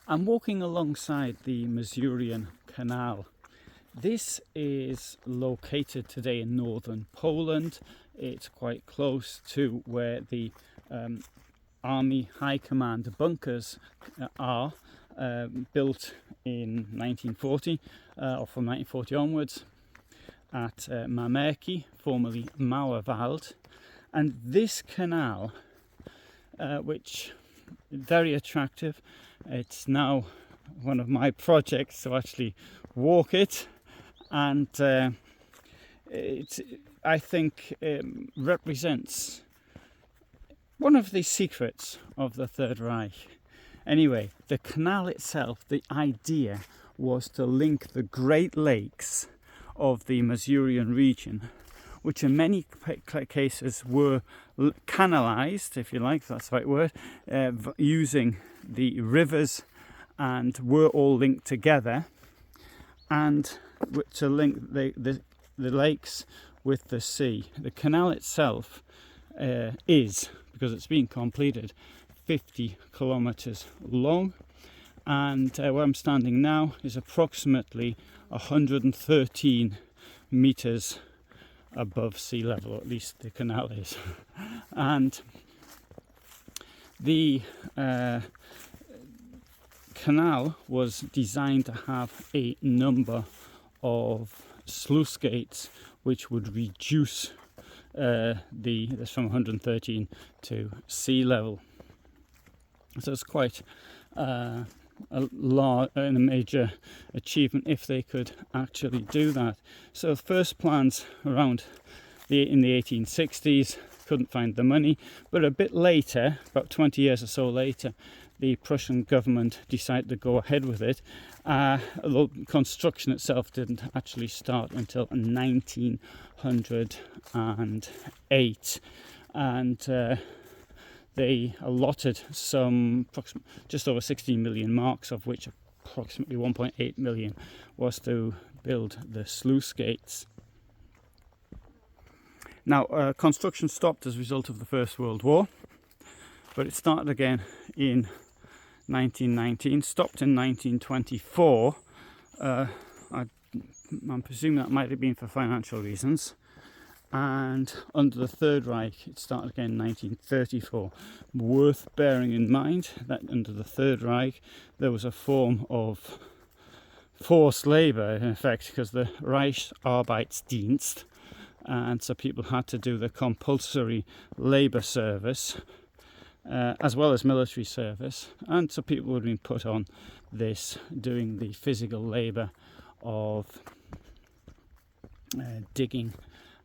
I'm walking alongside the Masurian Canal. This is located today in northern Poland. It's quite close to where the Army High Command bunkers are, built in 1940 or from 1940 onwards at Mamerki, formerly Mauerwald. And this canal, which is very attractive, it's now one of my projects to actually walk it, and it, I think, represents one of the secrets of the Third Reich. Anyway, the canal itself, the idea was to link the Great Lakes of the Masurian region, which in many cases were canalized, if you like, that's the right word, using the rivers, and were all linked together, and to link the lakes with the sea. The canal itself is, because it's been completed, 50 kilometers long, and where I'm standing now is approximately 113 meters above sea level, at least the canal is. And the canal was designed to have a number of sluice gates which would reduce this from 113 to sea level. So it's quite a large and a major achievement if they could actually do that. So the first plans around in the 1860s, couldn't find the money, but a bit later, about 20 years or so later, the Prussian government decided to go ahead with it. Although construction itself didn't actually start until 1908, and they allotted just over 16 million marks, of which approximately 1.8 million was to build the sluice gates. Now, construction stopped as a result of the First World War, but it started again in 1919, stopped in 1924. I'm presuming that might have been for financial reasons. And under the Third Reich, it started again in 1934. Worth bearing in mind that under the Third Reich, there was a form of forced labour, in effect, because the Reichsarbeitsdienst, and so people had to do the compulsory labour service, as well as military service, and so people would have been put on this, doing the physical labour of digging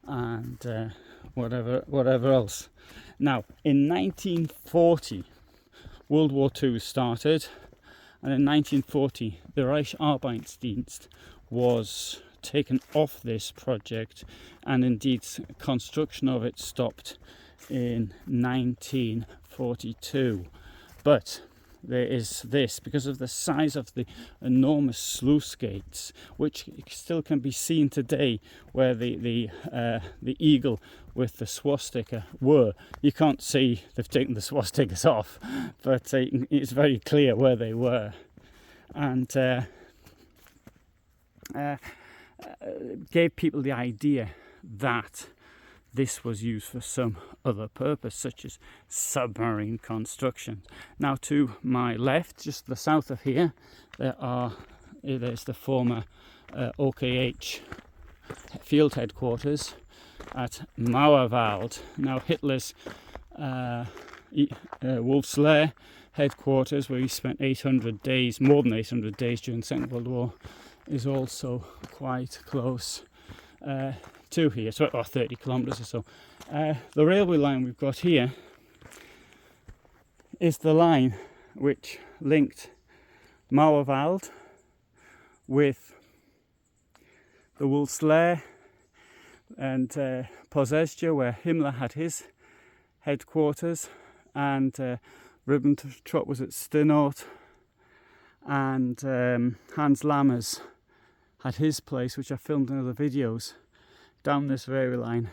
and whatever else. Now, in 1940, World War II started, and in 1940, the Reichsarbeitsdienst was taken off this project, and indeed construction of it stopped in 1942. But there is this, because of the size of the enormous sluice gates, which still can be seen today, where the eagle with the swastika were. You can't see they've taken the swastikas off, but it's very clear where they were, and gave people the idea that this was used for some other purpose, such as submarine construction. Now, to my left, just to the south of here, there's the former OKH field headquarters at Mauerwald. Now, Hitler's Wolf's Lair headquarters, where he spent 800 days, more than 800 days during the Second World War, is also quite close to here, so about 30 kilometres or so. The railway line we've got here is the line which linked Mauerwald with the Wolf's Lair and Pozezja, where Himmler had his headquarters, and Ribbentrop was at Stinort, and Hans Lammers had his place, which I filmed in other videos, down this railway line,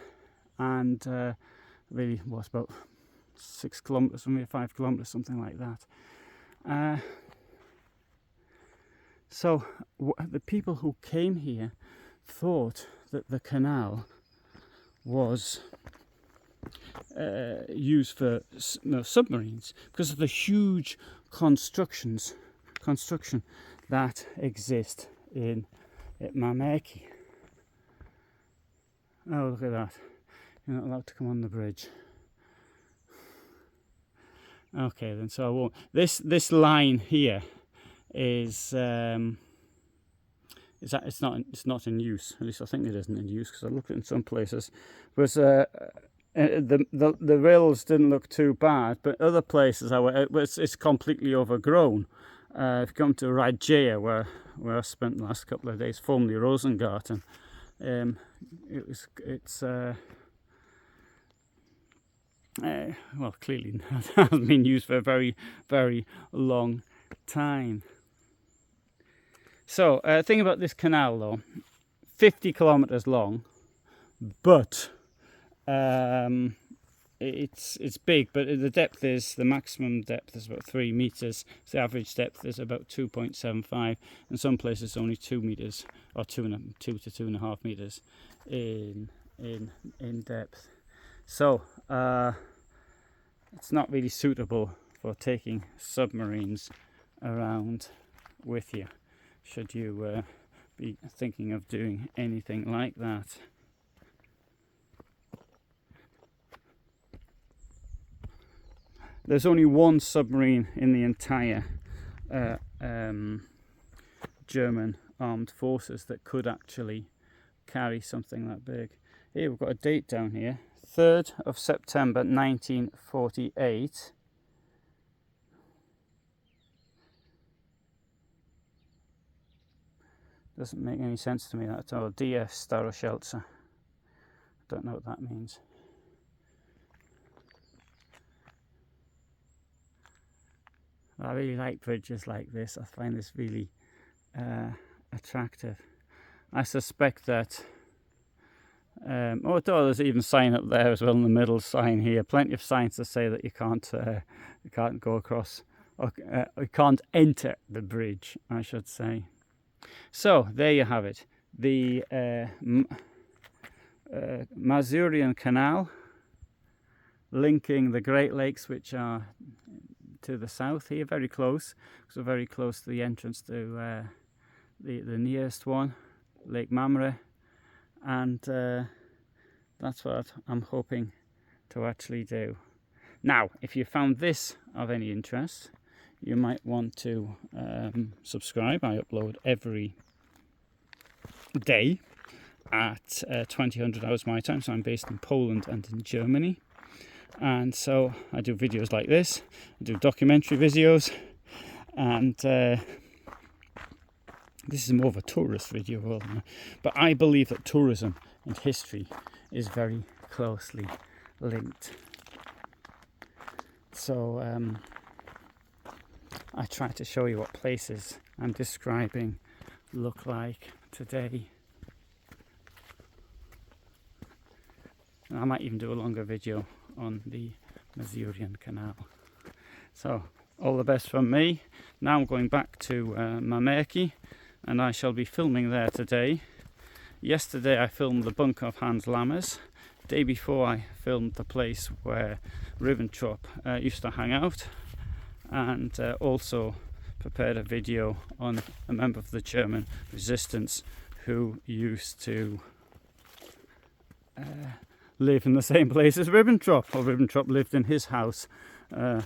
and really was about 6 kilometres from here, 5 kilometres, something like that. So the people who came here thought that the canal was used for submarines because of the huge construction that exist in Mameki. Oh, look at that. You're not allowed to come on the bridge. Okay then, so I won't. This line here is it's not in use. At least I think it isn't in use, because I looked in some places. But the rails didn't look too bad, but other places it's completely overgrown. If you come to Rajaya, where I spent the last couple of days, formerly Rosengarten, it's well, clearly hasn't been used for a very, very long time. So, thing about this canal though, 50 kilometers long, but it's big, but the maximum depth is about 3 meters. The average depth is about 2.75, and some places only 2 meters, or 2 to 2.5 meters in depth. So it's not really suitable for taking submarines around with you, should you be thinking of doing anything like that. There's only one submarine in the entire German armed forces that could actually carry something that big. Here we've got a date down here, 3rd of September 1948. Doesn't make any sense to me that at all. DF Staroselce. Don't know what that means. I really like bridges like this. I find this really attractive. I suspect that there's even a sign up there as well in the middle, sign here. Plenty of signs to say that you can't go across, or you can't enter the bridge, I should say. So there you have it, the Masurian Canal, linking the Great Lakes, which are to the south here, very close, so very close to the entrance to the nearest one, Lake Mamre, and that's what I'm hoping to actually do. Now, if you found this of any interest, you might want to subscribe. I upload every day at 2000 hours my time, so I'm based in Poland and in Germany, and so I do videos like this. I do documentary videos, and this is more of a tourist video, but I believe that tourism and history is very closely linked. So I try to show you what places I'm describing look like today. And I might even do a longer video on the Masurian Canal. So all the best from me. Now I'm going back to Mameki, and I shall be filming there today. Yesterday I filmed the bunker of Hans Lammers. Day before I filmed the place where Ribbentrop used to hang out, and also prepared a video on a member of the German resistance who used to live in the same place as Ribbentrop, or Ribbentrop lived in his house,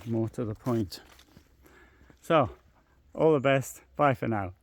more to the point. So, all the best, bye for now.